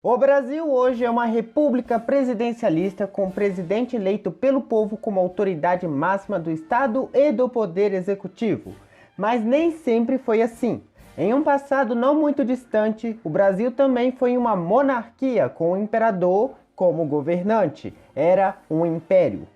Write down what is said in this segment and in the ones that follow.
O Brasil hoje é uma república presidencialista com o presidente eleito pelo povo como autoridade máxima do Estado e do Poder Executivo. Mas nem sempre foi assim. Em um passado não muito distante, o Brasil também foi uma monarquia com o imperador como governante. Era um império.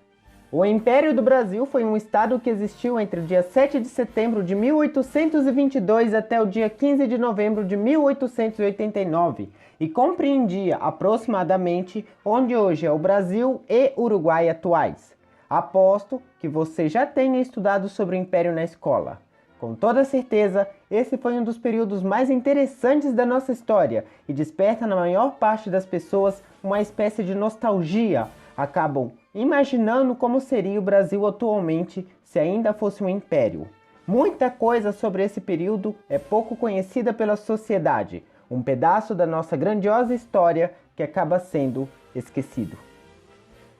O Império do Brasil foi um estado que existiu entre o dia 7 de setembro de 1822 até o dia 15 de novembro de 1889 e compreendia aproximadamente onde hoje é o Brasil e Uruguai atuais. Aposto que você já tenha estudado sobre o Império na escola. Com toda certeza, esse foi um dos períodos mais interessantes da nossa história e desperta na maior parte das pessoas uma espécie de nostalgia. Acabam imaginando como seria o Brasil atualmente se ainda fosse um império. Muita coisa sobre esse período é pouco conhecida pela sociedade, um pedaço da nossa grandiosa história que acaba sendo esquecido.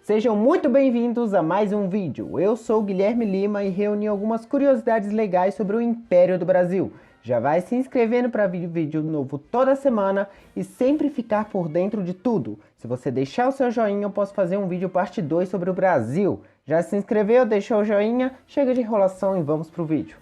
Sejam muito bem-vindos a mais um vídeo. Eu sou Guilherme Lima e reuni algumas curiosidades legais sobre o Império do Brasil. Já vai se inscrevendo para vídeo novo toda semana e sempre ficar por dentro de tudo. Se você deixar o seu joinha, eu posso fazer um vídeo parte 2 sobre o Brasil. Já se inscreveu, deixou o joinha? Chega de enrolação e vamos pro vídeo.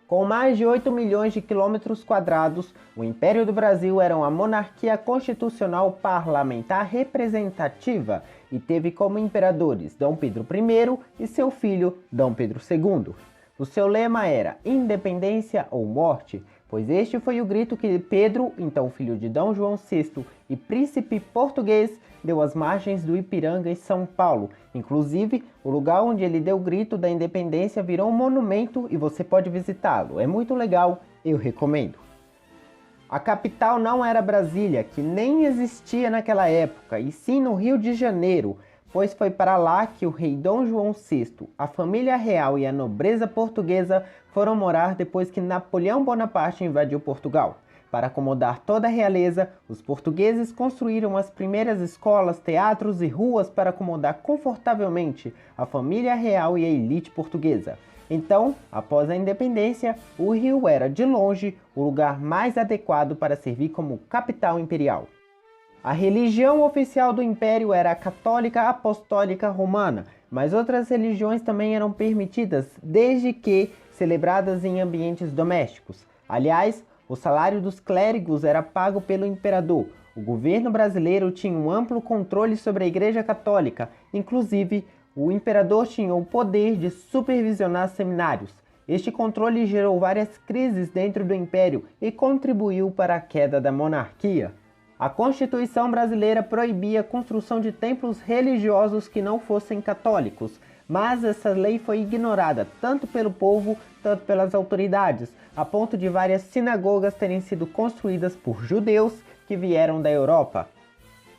Com mais de 8 milhões de quilômetros quadrados, o Império do Brasil era uma monarquia constitucional parlamentar representativa e teve como imperadores Dom Pedro I e seu filho Dom Pedro II. O seu lema era independência ou morte, pois este foi o grito que Pedro, então filho de Dom João VI e príncipe português, deu às margens do Ipiranga em São Paulo. Inclusive, o lugar onde ele deu o grito da independência virou um monumento e você pode visitá-lo. É muito legal, eu recomendo. A capital não era Brasília, que nem existia naquela época, e sim no Rio de Janeiro, pois foi para lá que o rei Dom João VI, a família real e a nobreza portuguesa foram morar depois que Napoleão Bonaparte invadiu Portugal. Para acomodar toda a realeza, os portugueses construíram as primeiras escolas, teatros e ruas para acomodar confortavelmente a família real e a elite portuguesa. Então, após a independência, o Rio era, de longe, o lugar mais adequado para servir como capital imperial. A religião oficial do Império era a Católica Apostólica Romana, mas outras religiões também eram permitidas, desde que celebradas em ambientes domésticos. Aliás, o salário dos clérigos era pago pelo imperador. O governo brasileiro tinha um amplo controle sobre a Igreja Católica, inclusive, o imperador tinha o poder de supervisionar seminários. Este controle gerou várias crises dentro do Império e contribuiu para a queda da monarquia. A Constituição brasileira proibia a construção de templos religiosos que não fossem católicos, mas essa lei foi ignorada tanto pelo povo, tanto pelas autoridades, a ponto de várias sinagogas terem sido construídas por judeus que vieram da Europa.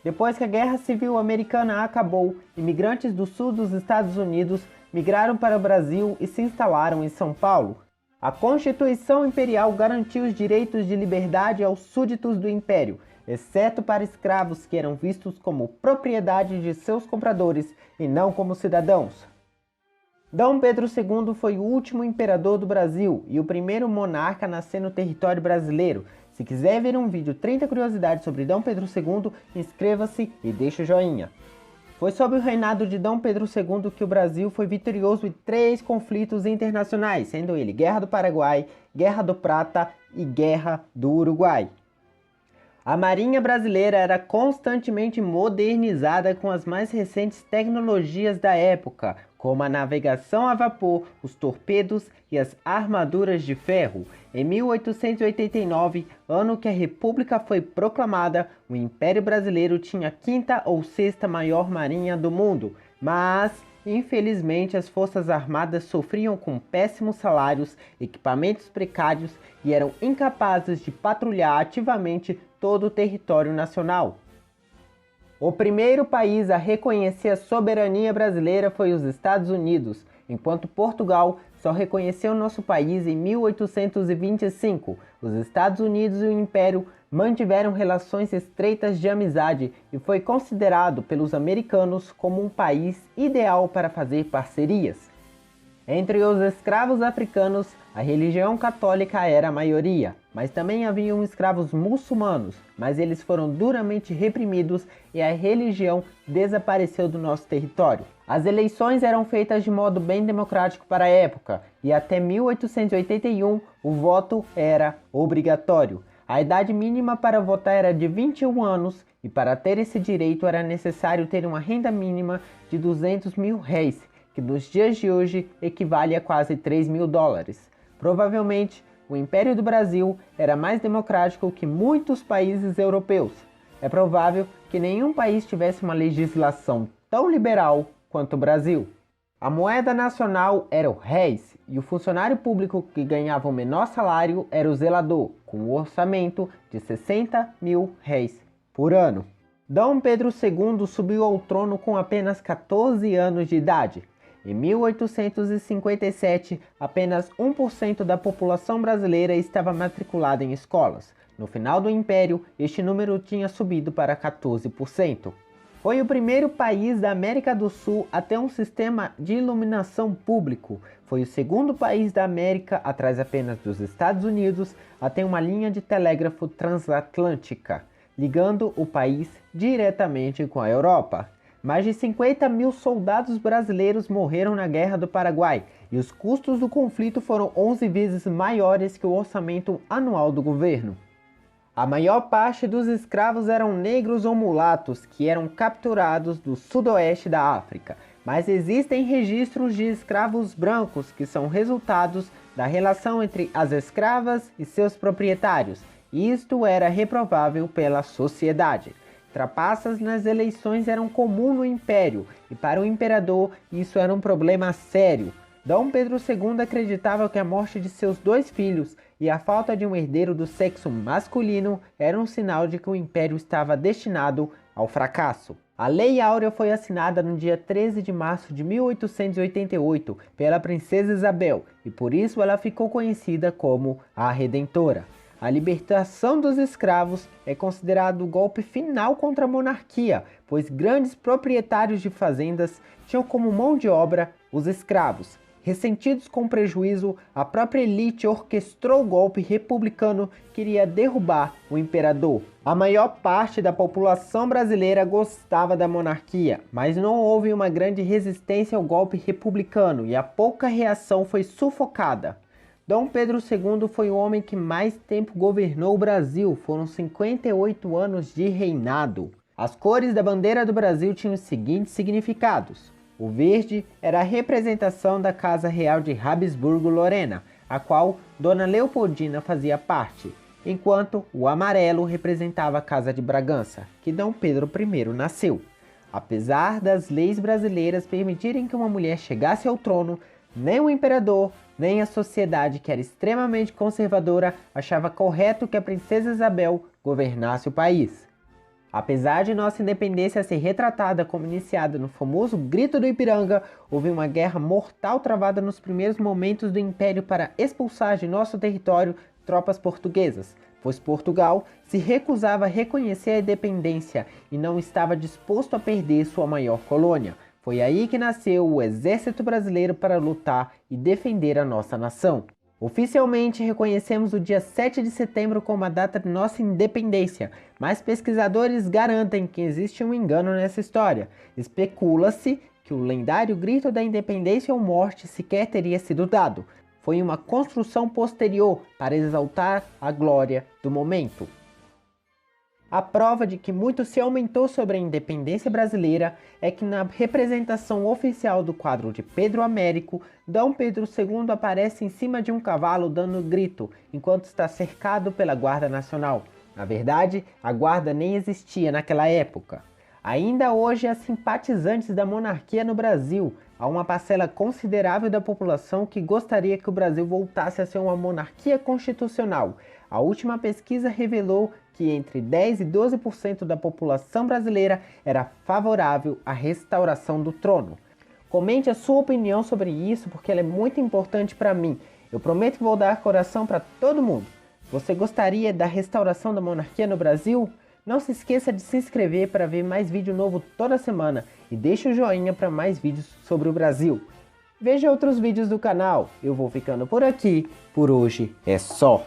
Depois que a Guerra Civil Americana acabou, imigrantes do sul dos Estados Unidos migraram para o Brasil e se instalaram em São Paulo. A Constituição Imperial garantiu os direitos de liberdade aos súditos do Império, exceto para escravos que eram vistos como propriedade de seus compradores e não como cidadãos. Dom Pedro II foi o último imperador do Brasil e o primeiro monarca a nascer no território brasileiro. Se quiser ver um vídeo 30 curiosidades sobre Dom Pedro II, inscreva-se e deixe o joinha. Foi sob o reinado de Dom Pedro II que o Brasil foi vitorioso em 3 conflitos internacionais, sendo ele Guerra do Paraguai, Guerra do Prata e Guerra do Uruguai. A Marinha Brasileira era constantemente modernizada com as mais recentes tecnologias da época, como a navegação a vapor, os torpedos e as armaduras de ferro. Em 1889, ano que a República foi proclamada, o Império Brasileiro tinha a 5ª ou 6ª maior marinha do mundo, mas infelizmente, as Forças Armadas sofriam com péssimos salários, equipamentos precários e eram incapazes de patrulhar ativamente todo o território nacional. O primeiro país a reconhecer a soberania brasileira foi os Estados Unidos, enquanto Portugal só reconheceu nosso país em 1825. Os Estados Unidos e o Império mantiveram relações estreitas de amizade e foi considerado pelos americanos como um país ideal para fazer parcerias. Entre os escravos africanos, a religião católica era a maioria, mas também haviam escravos muçulmanos, mas eles foram duramente reprimidos e a religião desapareceu do nosso território. As eleições eram feitas de modo bem democrático para a época, e até 1881 o voto era obrigatório. A idade mínima para votar era de 21 anos e para ter esse direito era necessário ter uma renda mínima de 200 mil réis, que nos dias de hoje equivale a quase 3 mil dólares. Provavelmente, o Império do Brasil era mais democrático que muitos países europeus. É provável que nenhum país tivesse uma legislação tão liberal quanto o Brasil. A moeda nacional era o réis e o funcionário público que ganhava o menor salário era o zelador, com um orçamento de 60 mil réis por ano. Dom Pedro II subiu ao trono com apenas 14 anos de idade. Em 1857, apenas 1% da população brasileira estava matriculada em escolas. No final do Império, este número tinha subido para 14%. Foi o primeiro país da América do Sul a ter um sistema de iluminação público. Foi o segundo país da América, atrás apenas dos Estados Unidos, a ter uma linha de telégrafo transatlântica, ligando o país diretamente com a Europa. Mais de 50 mil soldados brasileiros morreram na Guerra do Paraguai e os custos do conflito foram 11 vezes maiores que o orçamento anual do governo. A maior parte dos escravos eram negros ou mulatos que eram capturados do sudoeste da África, mas existem registros de escravos brancos que são resultados da relação entre as escravas e seus proprietários, e isto era reprovável pela sociedade. Trapaças nas eleições eram comum no Império, e para o imperador isso era um problema sério. Dom Pedro II acreditava que a morte de seus 2 filhos e a falta de um herdeiro do sexo masculino era um sinal de que o Império estava destinado ao fracasso. A Lei Áurea foi assinada no dia 13 de março de 1888 pela Princesa Isabel, e por isso ela ficou conhecida como a Redentora. A libertação dos escravos é considerado o golpe final contra a monarquia, pois grandes proprietários de fazendas tinham como mão de obra os escravos. Ressentidos com o prejuízo, a própria elite orquestrou o golpe republicano que iria derrubar o imperador. A maior parte da população brasileira gostava da monarquia, mas não houve uma grande resistência ao golpe republicano e a pouca reação foi sufocada. Dom Pedro II foi o homem que mais tempo governou o Brasil, foram 58 anos de reinado. As cores da bandeira do Brasil tinham os seguintes significados. O verde era a representação da Casa Real de Habsburgo-Lorena, a qual Dona Leopoldina fazia parte, enquanto o amarelo representava a Casa de Bragança, que Dom Pedro I nasceu. Apesar das leis brasileiras permitirem que uma mulher chegasse ao trono, nem o imperador, nem a sociedade, que era extremamente conservadora, achava correto que a princesa Isabel governasse o país. Apesar de nossa independência ser retratada como iniciada no famoso Grito do Ipiranga, houve uma guerra mortal travada nos primeiros momentos do Império para expulsar de nosso território tropas portuguesas, pois Portugal se recusava a reconhecer a independência e não estava disposto a perder sua maior colônia. Foi aí que nasceu o Exército Brasileiro para lutar e defender a nossa nação. Oficialmente reconhecemos o dia 7 de setembro como a data de nossa independência, mas pesquisadores garantem que existe um engano nessa história. Especula-se que o lendário Grito da Independência ou Morte sequer teria sido dado. Foi uma construção posterior para exaltar a glória do momento. A prova de que muito se aumentou sobre a independência brasileira é que na representação oficial do quadro de Pedro Américo, Dom Pedro II aparece em cima de um cavalo dando grito, enquanto está cercado pela Guarda Nacional. Na verdade, a guarda nem existia naquela época. Ainda hoje há simpatizantes da monarquia no Brasil. Há uma parcela considerável da população que gostaria que o Brasil voltasse a ser uma monarquia constitucional. A última pesquisa revelou que entre 10 e 12% da população brasileira era favorável à restauração do trono. Comente a sua opinião sobre isso, porque ela é muito importante para mim. Eu prometo que vou dar coração para todo mundo. Você gostaria da restauração da monarquia no Brasil? Não se esqueça de se inscrever para ver mais vídeo novo toda semana e deixe o joinha para mais vídeos sobre o Brasil. Veja outros vídeos do canal. Eu vou ficando por aqui. Por hoje é só.